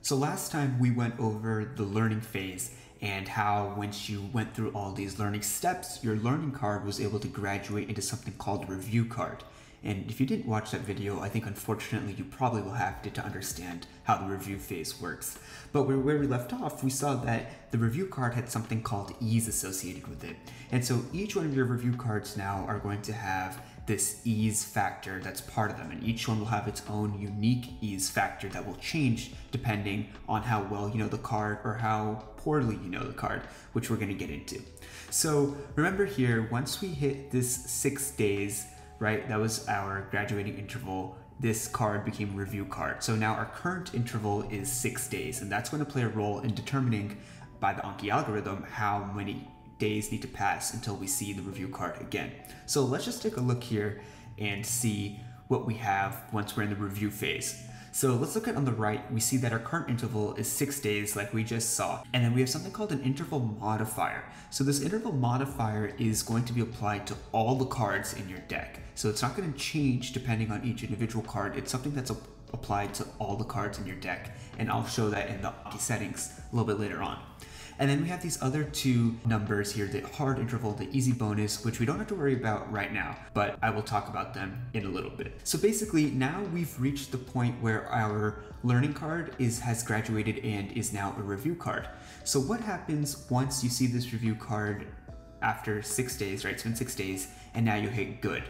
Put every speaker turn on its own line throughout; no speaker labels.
So last time we went over the learning phase and how once you went through all these learning steps, your learning card was able to graduate into something called a review card. And if you didn't watch that video, I think unfortunately you probably will have to understand how the review phase works. But where we left off, we saw that the review card had something called ease associated with it. And so each one of your review cards now are going to have this ease factor that's part of them, and each one will have its own unique ease factor that will change depending on how well you know the card or how poorly you know the card, which we're going to get into. So remember here, once we hit this 6 days, right, that was our graduating interval, this card became a review card. So now our current interval is 6 days, and that's going to play a role in determining by the Anki algorithm how many days need to pass until we see the review card again. So let's just take a look here and see what we have once we're in the review phase. So let's look at on the right, we see that our current interval is 6 days like we just saw. And then we have something called an interval modifier. So this interval modifier is going to be applied to all the cards in your deck. So it's not going to change depending on each individual card. It's something that's applied to all the cards in your deck. And I'll show that in the Anki settings a little bit later on. And then we have these other two numbers here, the hard interval, the easy bonus, which we don't have to worry about right now, but I will talk about them in a little bit. So basically now we've reached the point where our learning card has graduated and is now a review card. So what happens once you see this review card after 6 days, right? It's been 6 days, and now you hit good.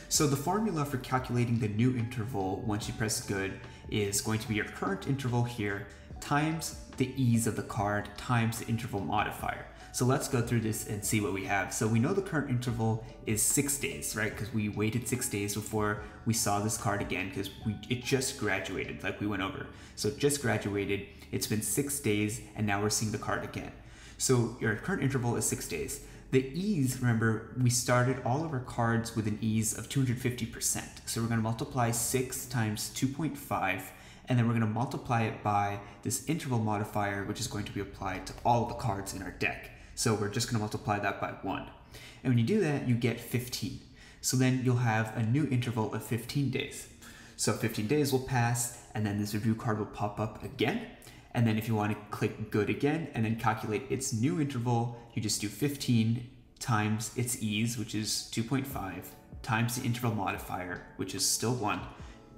So the formula for calculating the new interval once you press good is going to be your current interval here times the ease of the card times the interval modifier. So let's go through this and see what we have. So we know the current interval is 6 days, right? Because we waited 6 days before we saw this card again because it just graduated like we went over. So it just graduated, it's been 6 days, and now we're seeing the card again. So your current interval is 6 days. The ease, remember, we started all of our cards with an ease of 250%. So we're going to multiply 6 times 2.5, and then we're going to multiply it by this interval modifier, which is going to be applied to all the cards in our deck. So we're just going to multiply that by 1. And when you do that, you get 15. So then you'll have a new interval of 15 days. So 15 days will pass, and then this review card will pop up again. And then if you want to click good again and then calculate its new interval, you just do 15 times its ease, which is 2.5, times the interval modifier, which is still 1,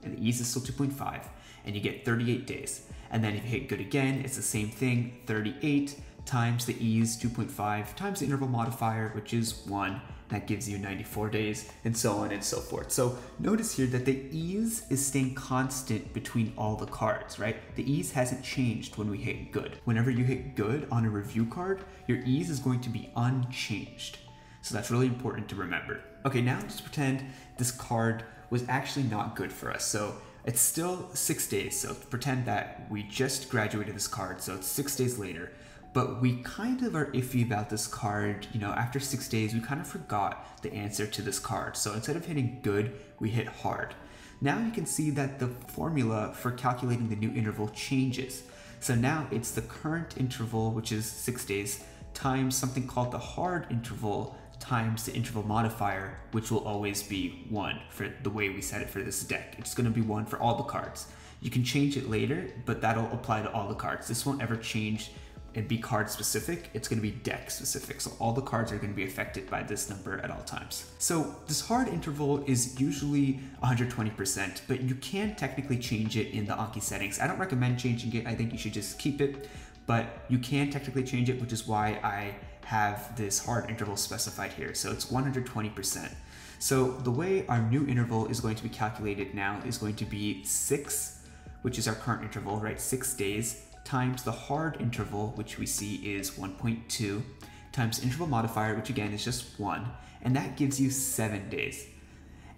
and the ease is still 2.5, and you get 38 days. And then if you hit good again, it's the same thing, 38 times the ease, 2.5, times the interval modifier, which is 1, that gives you 94 days, and so on and so forth. So notice here that the ease is staying constant between all the cards, right? The ease hasn't changed when we hit good. Whenever you hit good on a review card, your ease is going to be unchanged. So that's really important to remember. Okay, now just pretend this card was actually not good for us. So it's still 6 days. So pretend that we just graduated this card. So it's 6 days later. But we kind of are iffy about this card. You know, after 6 days, we kind of forgot the answer to this card. So instead of hitting good, we hit hard. Now you can see that the formula for calculating the new interval changes. So now it's the current interval, which is 6 days, times something called the hard interval, times the interval modifier, which will always be 1 for the way we set it for this deck. It's going to be 1 for all the cards. You can change it later, but that'll apply to all the cards. This won't ever change and be card specific. It's going to be deck specific. So all the cards are going to be affected by this number at all times. So this hard interval is usually 120%, but you can technically change it in the Anki settings. I don't recommend changing it. I think you should just keep it, but you can technically change it, which is why I have this hard interval specified here. So it's 120%. So the way our new interval is going to be calculated now is going to be 6, which is our current interval, right? 6 days, times the hard interval, which we see is 1.2, times interval modifier, which again is just 1, and that gives you 7 days.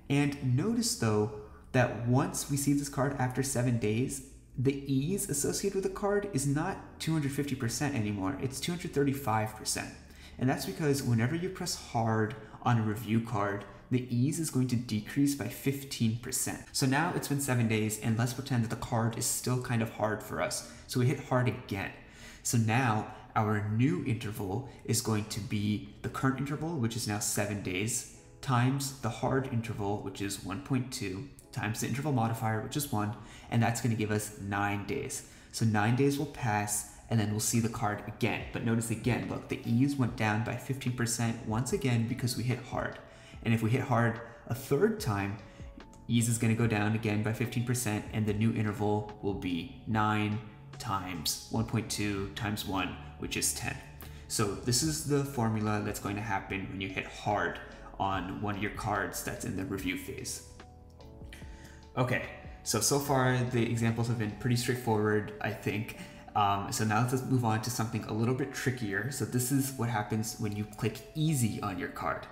And notice though that once we see this card after 7 days, the ease associated with the card is not 250% anymore, it's 235%. And that's because whenever you press hard on a review card, the ease is going to decrease by 15%. So now it's been 7 days, and let's pretend that the card is still kind of hard for us. So we hit hard again. So now our new interval is going to be the current interval, which is now 7 days, times the hard interval, which is 1.2, times the interval modifier, which is 1, and that's going to give us 9 days. So 9 days will pass, and then we'll see the card again. But notice again, look, the ease went down by 15% once again because we hit hard. And if we hit hard a third time, ease is going to go down again by 15%, and the new interval will be 9 times 1.2 times 1, which is 10. So this is the formula that's going to happen when you hit hard on one of your cards that's in the review phase. Okay, so far the examples have been pretty straightforward, I think. So now let's move on to something a little bit trickier. So this is what happens when you click easy on your card.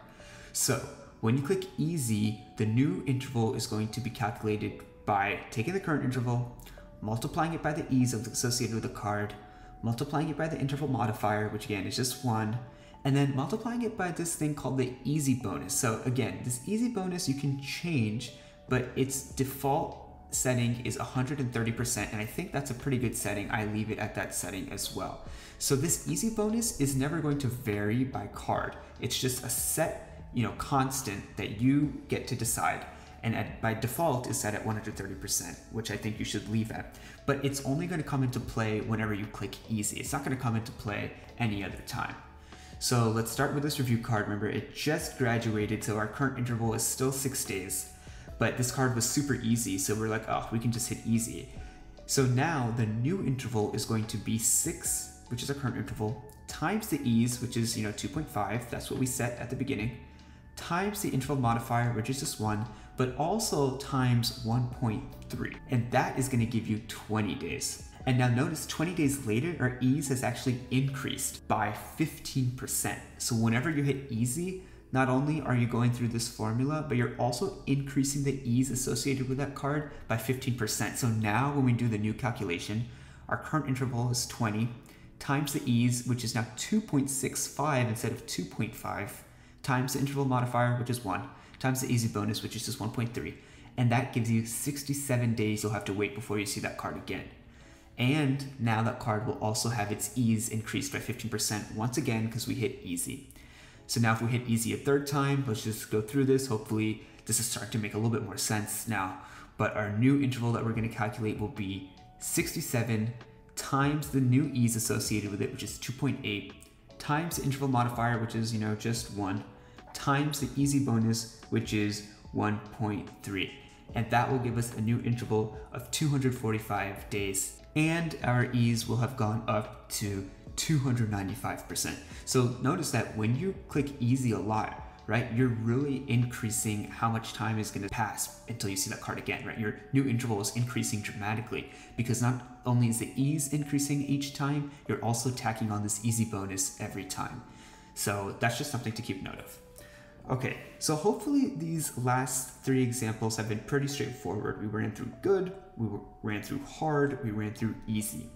So when you click easy, the new interval is going to be calculated by taking the current interval, multiplying it by the ease associated with the card, multiplying it by the interval modifier, which again is just 1, and then multiplying it by this thing called the easy bonus. So again, this easy bonus you can change, but its default setting is 130%, and I think that's a pretty good setting. I leave it at that setting as well. So this easy bonus is never going to vary by card. It's just a set, constant that you get to decide, and by default is set at 130%, which I think you should leave at. But it's only going to come into play whenever you click easy. It's not going to come into play any other time. So let's start with this review card. Remember, it just graduated, so our current interval is still 6 days. But this card was super easy, so we're like, oh, we can just hit easy. So now the new interval is going to be 6, which is our current interval, times the ease, which is 2.5, that's what we set at the beginning, times the interval modifier, which is just 1, but also times 1.3. And that is going to give you 20 days. And now notice 20 days later, our ease has actually increased by 15%. So whenever you hit easy, not only are you going through this formula, but you're also increasing the ease associated with that card by 15%. So now when we do the new calculation, our current interval is 20 times the ease, which is now 2.65 instead of 2.5, times the interval modifier, which is 1, times the easy bonus, which is just 1.3. And that gives you 67 days you'll have to wait before you see that card again. And now that card will also have its ease increased by 15% once again because we hit easy. So now if we hit easy a third time, let's just go through this. Hopefully this is starting to make a little bit more sense now. But our new interval that we're going to calculate will be 67 times the new ease associated with it, which is 2.8, times the interval modifier, which is, just 1, times the easy bonus, which is 1.3. And that will give us a new interval of 245 days. And our ease will have gone up to 295%. So notice that when you click easy a lot, right, you're really increasing how much time is going to pass until you see that card again, right? Your new interval is increasing dramatically because not only is the ease increasing each time, you're also tacking on this easy bonus every time. So that's just something to keep note of. Okay, so hopefully these last 3 examples have been pretty straightforward. We ran through good, we ran through hard, we ran through easy.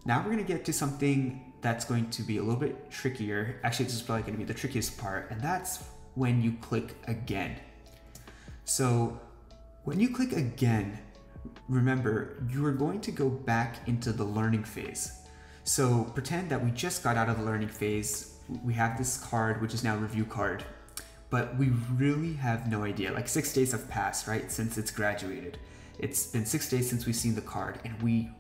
Now we're going to get to something that's going to be a little bit trickier. Actually, this is probably going to be the trickiest part, and that's when you click again. So when you click again, remember, you are going to go back into the learning phase. So pretend that we just got out of the learning phase. We have this card, which is now a review card, but we really have no idea. Like 6 days have passed, right, since it's graduated. It's been 6 days since we've seen the card, and we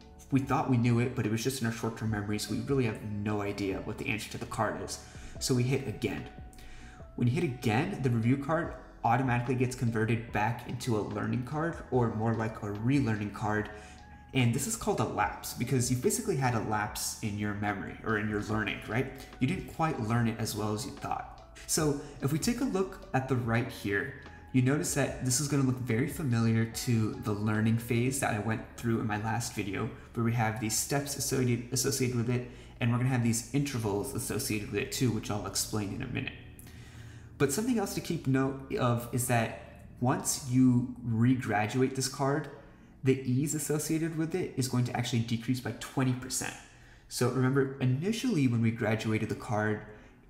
thought we knew it, but it was just in our short-term memory, so we really have no idea what the answer to the card is. So we hit again. When you hit again, the review card automatically gets converted back into a learning card, or more like a relearning card. And this is called a lapse because you basically had a lapse in your memory or in your learning, right? You didn't quite learn it as well as you thought. So if we take a look at the right here, you notice that this is going to look very familiar to the learning phase that I went through in my last video, where we have these steps associated with it, and we're going to have these intervals associated with it too, which I'll explain in a minute. But something else to keep note of is that once you regraduate this card, the ease associated with it is going to actually decrease by 20%. So remember, initially when we graduated the card,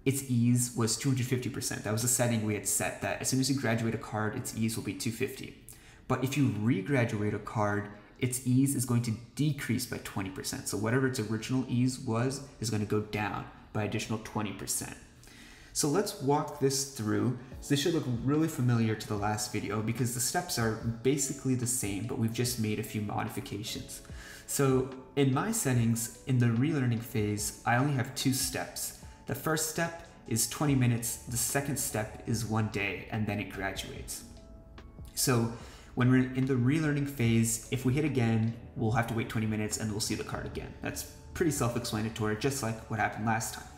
its ease was 250%. That was the setting we had set, that as soon as you graduate a card, its ease will be 250. But if you regraduate a card, its ease is going to decrease by 20%. So whatever its original ease was is going to go down by additional 20%. So let's walk this through. So this should look really familiar to the last video because the steps are basically the same, but we've just made a few modifications. So in my settings, in the relearning phase, I only have 2 steps. The first step is 20 minutes, the second step is 1 day, and then it graduates. So when we're in the relearning phase, if we hit again, we'll have to wait 20 minutes and we'll see the card again. That's pretty self-explanatory, just like what happened last time.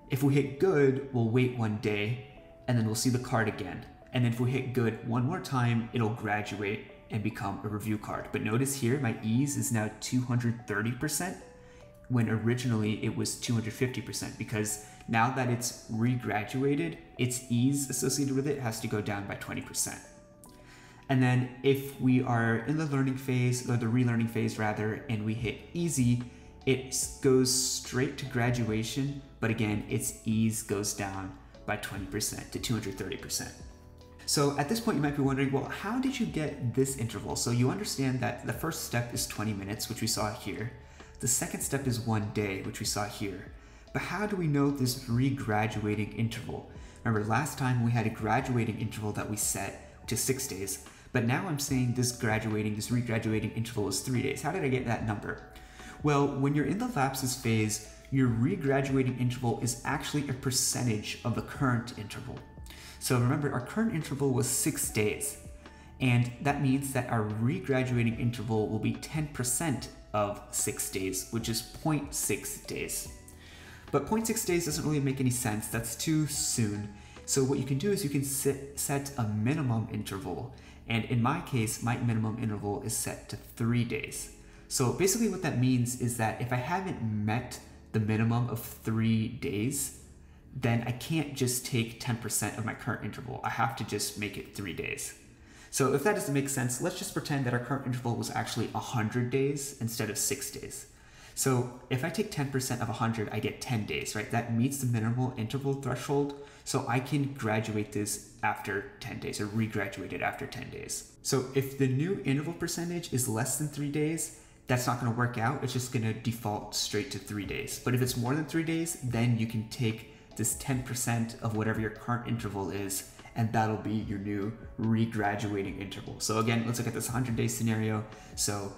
If we hit good, we'll wait 1 day, and then we'll see the card again. And then if we hit good 1 more time, it'll graduate and become a review card. But notice here, my ease is now 230%, when originally it was 250%, because now that it's regraduated, its ease associated with it has to go down by 20%. And then if we are in the learning phase, or the relearning phase rather, and we hit easy, it goes straight to graduation, but again, its ease goes down by 20% to 230%. So at this point you might be wondering, well, how did you get this interval? So you understand that the first step is 20 minutes, which we saw here. The second step is 1 day, which we saw here. But how do we know this regraduating interval? Remember last time we had a graduating interval that we set to 6 days, but now I'm saying this regraduating interval is 3 days. How did I get that number? Well, when you're in the lapses phase, your regraduating interval is actually a percentage of the current interval. So remember, our current interval was 6 days, and that means that our regraduating interval will be 10% of 6 days, which is 0.6 days. But 0.6 days doesn't really make any sense. That's too soon. So what you can do is you can set a minimum interval. And in my case, my minimum interval is set to 3 days. So basically what that means is that if I haven't met the minimum of 3 days, then I can't just take 10% of my current interval. I have to just make it 3 days. So if that doesn't make sense, let's just pretend that our current interval was actually 100 days instead of 6 days. So if I take 10% of 100, I get 10 days, right? That meets the minimal interval threshold. So I can graduate this after 10 days, or regraduate it after 10 days. So if the new interval percentage is less than 3 days, that's not going to work out. It's just going to default straight to 3 days. But if it's more than 3 days, then you can take this 10% of whatever your current interval is, and that'll be your new regraduating interval. So again, let's look at this 100-day scenario. So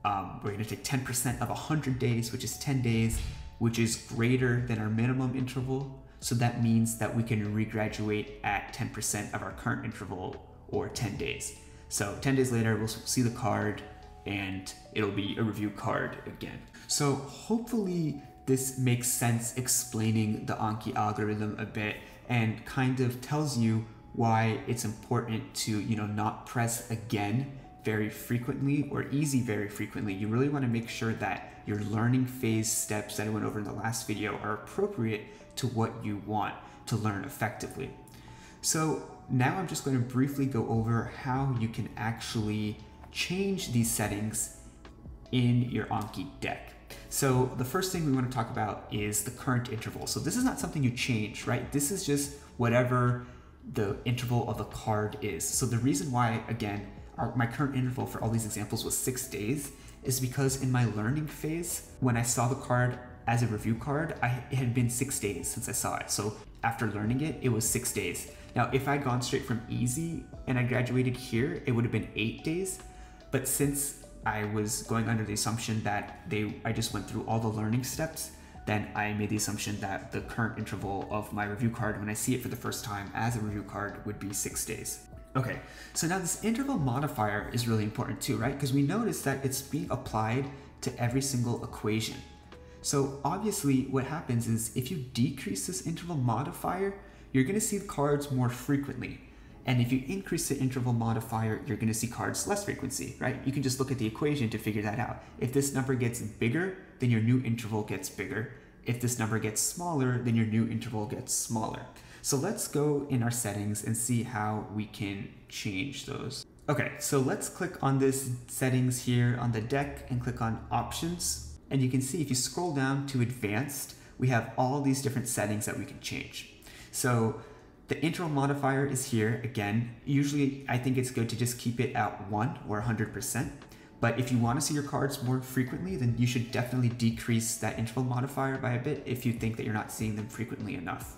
we're going to take 10% of 100 days, which is 10 days, which is greater than our minimum interval. So that means that we can regraduate at 10% of our current interval, or 10 days. So 10 days later, we'll see the card, and it'll be a review card again. So hopefully this makes sense, explaining the Anki algorithm a bit, and kind of tells you why it's important to, not press again very frequently or easy very frequently. You really want to make sure that your learning phase steps that I went over in the last video are appropriate to what you want to learn effectively. So now I'm just going to briefly go over how you can actually change these settings in your Anki deck. So the first thing we want to talk about is the current interval. So this is not something you change, right? This is just whatever the interval of the card is. So the reason why, again, my current interval for all these examples was 6 days is because in my learning phase, when I saw the card as a review card, it had been 6 days since I saw it. So after learning it, it was 6 days. Now, if I'd gone straight from easy and I graduated here, it would have been 8 days. But since I was going under the assumption that I just went through all the learning steps, then I made the assumption that the current interval of my review card, when I see it for the first time as a review card, would be 6 days. Okay, so now this interval modifier is really important too, right? Because we notice that it's being applied to every single equation. So obviously what happens is if you decrease this interval modifier, you're going to see the cards more frequently. And if you increase the interval modifier, you're going to see cards less frequency, right? You can just look at the equation to figure that out. If this number gets bigger, then your new interval gets bigger. If this number gets smaller, then your new interval gets smaller. So let's go in our settings and see how we can change those. Okay, so let's click on this settings here on the deck and click on options. And you can see if you scroll down to advanced, we have all these different settings that we can change. So the interval modifier is here again. Usually I think it's good to just keep it at 1 or 100%. But if you want to see your cards more frequently, then you should definitely decrease that interval modifier by a bit if you think that you're not seeing them frequently enough.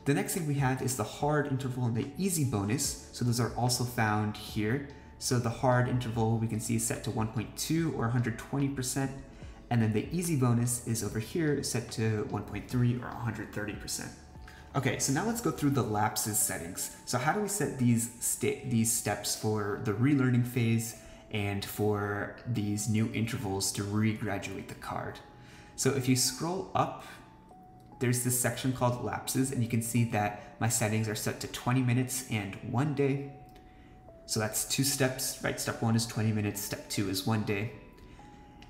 The next thing we have is the hard interval and the easy bonus. So those are also found here. So the hard interval we can see is set to 1.2 or 120%. And then the easy bonus is over here set to 1.3 or 130%. Okay, so now let's go through the lapses settings. So how do we set these steps for the relearning phase and for these new intervals to re-graduate the card? So if you scroll up, there's this section called lapses, and you can see that my settings are set to 20 minutes and 1 day. So that's 2 steps, right? Step 1 is 20 minutes, step 2 is 1 day.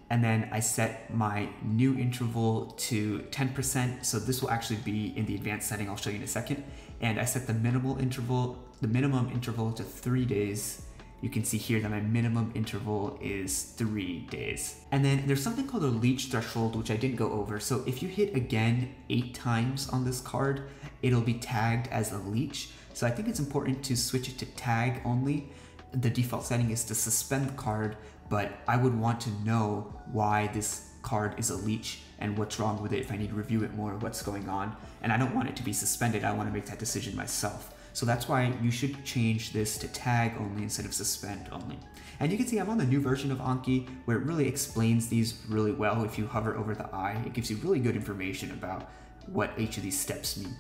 And then I set my new interval to 10%. So this will actually be in the advanced setting I'll show you in a second. And I set the minimum interval to 3 days. You can see here that my minimum interval is 3 days. And then there's something called a Leech Threshold, which I didn't go over. So if you hit again 8 times on this card, it'll be tagged as a leech. So I think it's important to switch it to tag only. The default setting is to suspend the card, but I would want to know why this card is a leech and what's wrong with it, if I need to review it more, what's going on. And I don't want it to be suspended, I want to make that decision myself. So that's why you should change this to tag only instead of suspend only. And you can see I'm on the new version of Anki where it really explains these really well. If you hover over the eye, it gives you really good information about what each of these steps mean.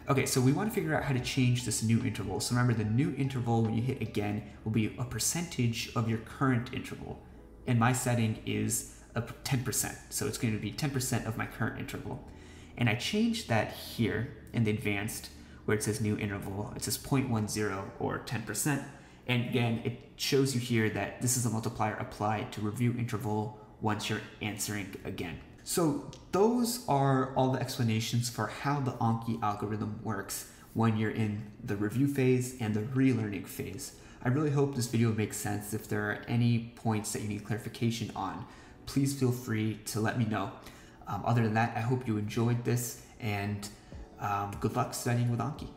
Okay, so we want to figure out how to change this new interval. So remember, the new interval when you hit again will be a percentage of your current interval. And my setting is 10%. So it's going to be 10% of my current interval. And I changed that here in the advanced where it says new interval. It says 0.10 or 10%. And again, it shows you here that this is a multiplier applied to review interval once you're answering again. So those are all the explanations for how the Anki algorithm works when you're in the review phase and the relearning phase. I really hope this video makes sense. If there are any points that you need clarification on, please feel free to let me know. Other than that, I hope you enjoyed this, and good luck studying with Anki.